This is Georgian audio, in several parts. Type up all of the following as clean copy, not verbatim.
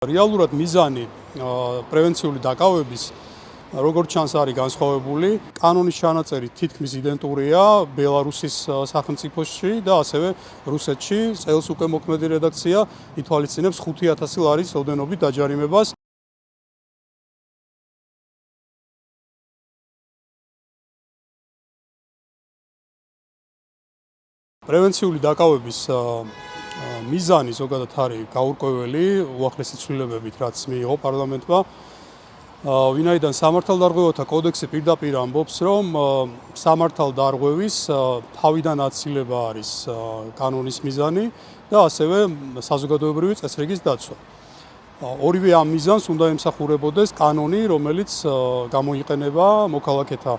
რეალურად მიზანი პრევენციული დაკავების როგორც ჩანს არის განსხვავებული. კანონის ჩანაწერი თითქმის იდენტურია ბელარუსის სახელმწიფოში და ასევე რუსეთში. წელს უკვე მოქმედი რედაქცია ითვალისწინებს 5,000 ლარის ოდენობით დაჯარიმებას. პრევენციული დაკავების მიზანი ზოგადად არის გაურკვეველი უახლესი ცვლილებებით, რაც მიიღო პარლამენტმა. ვინაიდან სამართალდარღვევათა კოდექსი პირდაპირ ამბობს, რომ სამართალდარღვევის თავიდან აცილება არის კანონის მიზანი და ასევე საზოგადოებრივი წესრიგის დაცვა. ორივე ამ მიზანს უნდა ემსახურებოდეს კანონი, რომელიც გამოიყენება მოქალაქეთა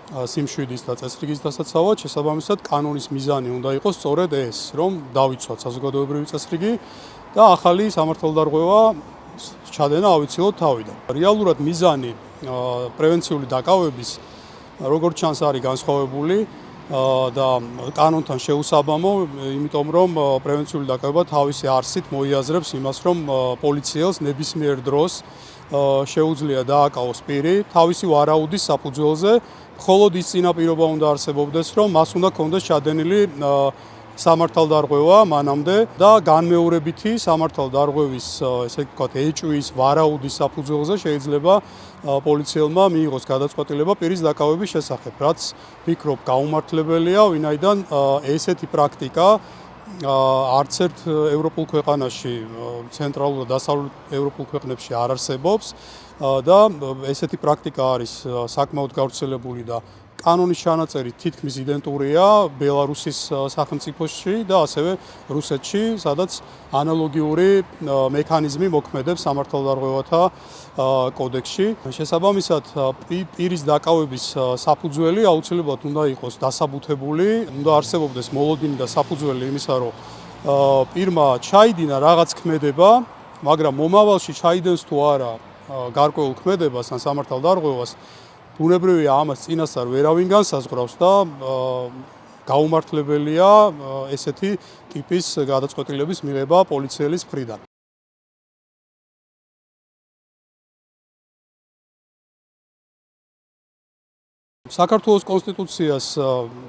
სიმშვიდის და წესრიგის დასაცავად. შესაბამისად, კანონის მიზანი უნდა იყოს სწორედ ეს, რომ დავიცვათ საზოგადოებრივი წესრიგი და ახალი სამართალდარღვევა ჩადენა ავიცილოთ თავიდან. რეალურად მიზანი პრევენციული დაკავების როგორც ჩანს არის განსხვავებული და კანონთან შეუსაბამო, იმიტომ რომ პრევენციული დაკავება თავისი არსით მოიაზრებს იმას, რომ პოლიციელს ნებისმიერ დროს შეუძლია დააკავოს პირი თავისი ვარაუდის საფუძველზე, მხოლოდ ის წინაპირობა უნდა არსებობდეს, რომ მას უნდა ქონდეს ჩადენილი სამართალდარღვევა მანამდე და განმეორებითი სამართალდარღვევის, ესე ვთქვათ, ეჭვის ვარაუდის საფუძველზე შეიძლება პოლიციელმა მიიღოს გადაწყვეტილება პირის დაკავების შესახებ, რაც ვფიქრობ გაუმართლებელია, ვინაიდან ესეთი პრაქტიკა არც ერთ ევროპულ ქვეყანაში, ცენტრალურ და დასავლურ ევროპულ ქვეყნებში არ არსებობს და ესეთი პრაქტიკა არის საკმაოდ გავრცელებული და კანონის ჩანაწერი თითქმის იდენტურია ბელარუსის სახელმწიფოში და ასევე რუსეთში, სადაც ანალოგიური მექანიზმი მოქმედებს სამართალდარღვევათა კოდექსში. შესაბამისად, პირის დაკავების საფუძველი აუცილებლად უნდა იყოს დასაბუთებული, უნდა არსებობდეს მოლოდინი და საფუძველი იმისა, რომ პირმა ჩაიდინა რაღაც ქმედება, მაგრამ მომავალში ჩაიდენს თუ არა გარკვეულ ქმედებას ან სამართალდარღვევას, ბუნებრივია ამას წინასწარ ვერავინ განსაზღვრავს და გაუმართლებელია ესეთი ტიპის გადაწყვეტილების მიღება პოლიციელის მხრიდან. საქართველოს კონსტიტუციას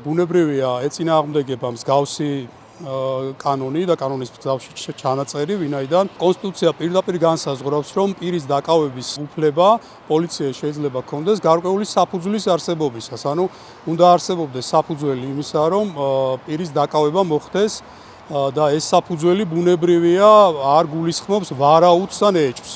ბუნებრივია ეწინააღმდეგება მსგავსი კანონი და კანონის მსგავსი ჩანაწერი, ვინაიდან კონსტიტუცია პირდაპირ განსაზღვრავს, რომ პირის დაკავების უფლება პოლიციას შეიძლება ჰქონდეს გარკვეული საფუძვლის არსებობისას. ანუ უნდა არსებობდეს საფუძველი იმისა, რომ პირის დაკავება მოხდეს და ეს საფუძველი ბუნებრივია არ გულისხმობს ვარაუდს ან ეჭვს.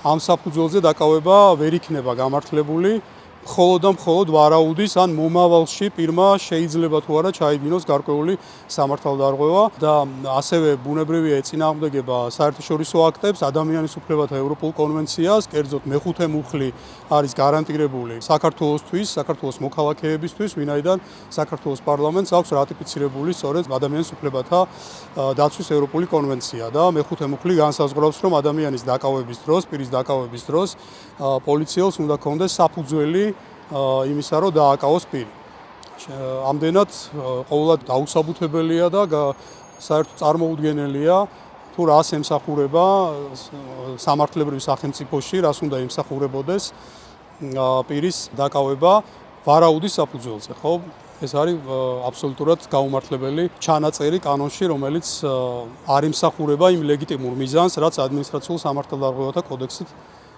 ამ საფუძველზე დაკავება ვერ იქნება გამართლებული. მხოლოდ და მხოლოდ ვარაუდის ან მომავალში პირმა შეიძლება თუ არა ჩაიდინოს გარკვეული სამართალდარღვევა და ასევე ბუნებრივია ეწინააღმდეგება საერთაშორისო აქტებს, ადამიანის უფლებათა ევროპულ კონვენციას, კერძოდ მეხუთე მუხლი არის გარანტირებული საქართველოსთვის, საქართველოს მოქალაქეებისთვის, ვინაიდან საქართველოს პარლამენტს აქვს რატიფიცირებული სწორედ ადამიანის უფლებათა დაცვის ევროპული კონვენცია და მეხუთე მუხლი განსაზღვრავს, რომ ადამიანის დაკავების დროს, პირის დაკავების დროს პოლიციელს უნდა ქონდეს საფუძველი იმისა, რომ დააკავოს პირი. ამდენად ყოველად დაუსაბუთებელია და საერთოდ წარმოუდგენელია თუ რას ემსახურება სამართლებრივ სახელმწიფოში, რას უნდა ემსახურებოდეს პირის დაკავება ვარაუდის საფუძველზე, ხო? ეს არის აბსოლუტურად გაუმართლებელი ჩანაწერი კანონში, რომელიც არ ემსახურება იმ ლეგიტიმურ მიზანს, რაც ადმინისტრაციულ სამართალდარღვევათა კოდექსით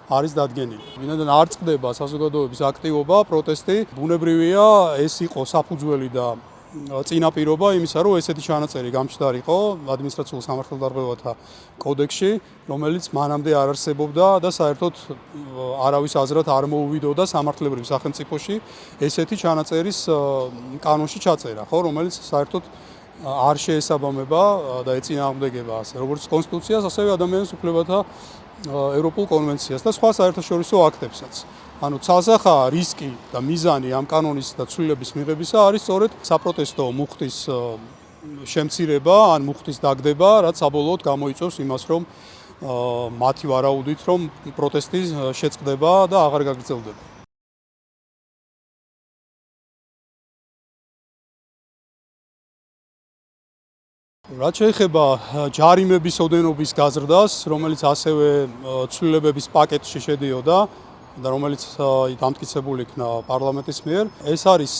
არის დადგენილი. ვინაიდან არ წყდება საზოგადოების აქტივობა, პროტესტი, ბუნებრივია ეს იყო საფუძველი და წინაპირობა იმისა, რომ ესეთი ჩანაწერი გამჩნდარიყო ადმინისტრაციულ სამართალდარღვევათა კოდექსში, რომელიც მანამდე არ არსებობდა და საერთოდ არავის აზრად არ მოუვიდოდა სამართლებრივ სახელმწიფოში ესეთი ჩანაწერის კანონში ჩაწერა, ხო, რომელიც საერთოდ არ შეესაბამება და ეწინააღმდეგება ასე როგორც კონსტიტუციას, ასევე ადამიანის უფლებათა ევროპულ კონვენციას და სხვა საერთაშორისო აქტებსაც. ანუ ცალსახა რისკი და მიზანი ამ კანონის და ცვლილების მიღებისა არის სწორედ საპროტესტო მუხტის შემცირება ან მუხტის დაგდება, რაც საბოლოოდ გამოიწვევს იმას, რომ მათი ვარაუდით, რომ პროტესტი შეწყდება და აღარ გაგრძელდება. რაც შეეხება ჯარიმების ოდენობის გაზრდას, რომელიც ასევე ცვლილებების პაკეტში შედიოდა და რომელიც დამტკიცებული იქნა პარლამენტის მიერ, ეს არის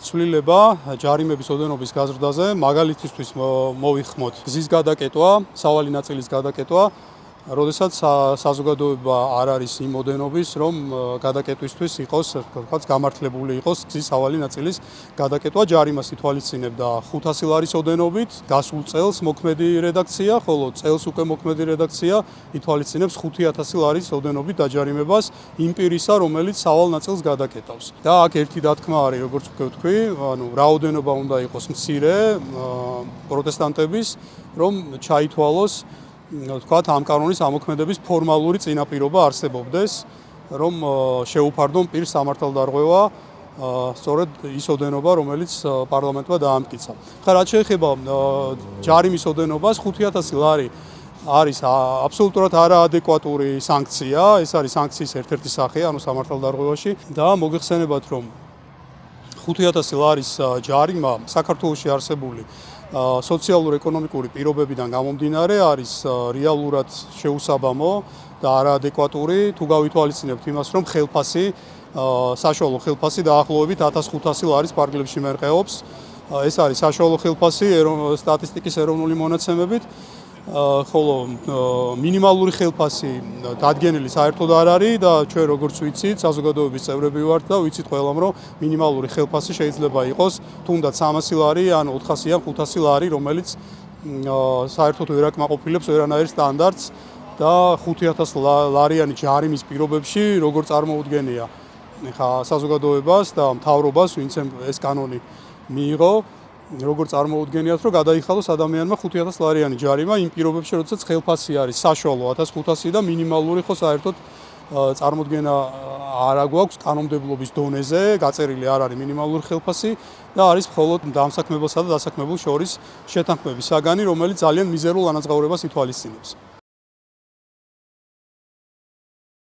ცვლილება ჯარიმების ოდენობის გაზრდაზე, მაგალითისთვის მოვიხმოთ გზის გადაკეტვა, სავალი ნაწილის გადაკეტვა, როდესაც საზოგადოება არ არის იმ ოდენობის, რომ გადაკეტვისთვის იყოს, თქვათ, გამართლებული იყოს გზის სავალი ნაწილის გადაკეტვა, ჯარიმას ითვალისწინებდა 500 ლარის ოდენობით, გასულ წელს მოქმედი რედაქცია, ხოლო წელს უკვე მოქმედი რედაქცია ითვალისწინებს 5000 ლარის ოდენობით დაჯარიმებას იმ პირისა, რომელიც სავალ ნაწილს გადაკეტავს. და აქ ერთი დათქმა არის, როგორც უკვე ვთქვი, ანუ რაოდენობა უნდა იყოს მცირე პროტესტანტების, რომ ჩაითვალოს თქვათ ამ კანონის ამოქმედების ფორმალური წინაპირობა არსებობდეს, რომ შეუფარდონ პირს სამართალდარღვევა სწორედ ის ოდენობა, რომელიც პარლამენტმა დაამტკიცა. ხა რაც შეეხება ჯარიმის ოდენობას, 5000 ლარი არის აბსოლუტურად არაადეკვატური სანქცია, ეს არის სანქციის ერთ-ერთი სახე, ანუ სამართალდარღვევაში და მოგეხსენებათ, რომ 5000 ლარის ჯარიმა საქართველოში არსებული სოციალურ-ეკონომიკური პირობებიდან გამომდინარე არის რეალურად შეუსაბამო და არაადეკვატური, თუ გავითვალისწინებთ იმას, რომ ხელფასი, საშუალო ხელფასი დაახლოებით 1500 ლარის პარკლებში მერყეობს. ეს არის საშუალო ხელფასი სტატისტიკის ეროვნული მონაცემებით, ხოლო მინიმალური ხელფასი დადგენილი საერთოდ არ არის და ჩვენ როგორც ვიცით, საზოგადოების წევრები ვართ და ვიცით ყველამ, რომ მინიმალური ხელფასი შეიძლება იყოს თუნდაც 300 ლარი ან 400 ან 500 ლარი, რომელიც საერთოდ ვერ აკმაყოფილებს ვერანაირ სტანდარტს და 5000 ლარიანი ჯარიმის პირობებში როგორ წარმოუდგენია ხა საზოგადოებას და მთავრობას, ვინც ეს კანონი მიიღო, როგორ წარმოუდგენიათ, რომ გადაიხადოს ადამიანმა 5000 ლარიანი ჯარიმა იმ პირობებში, როდესაც ხელფასი არის საშუალო 1500 და მინიმალური ხო საერთოდ წარმოუდგენა არ აგვაქვს კანონმდებლობის დონეზე, გაწერილი არ არის მინიმალური ხელფასი და არის მხოლოდ დამსაქმებელსა და დასაქმებულ შორის შეთანხმების საგანი, რომელიც ძალიან მიზერულ ანაზღაურებას ითვალისწინებს.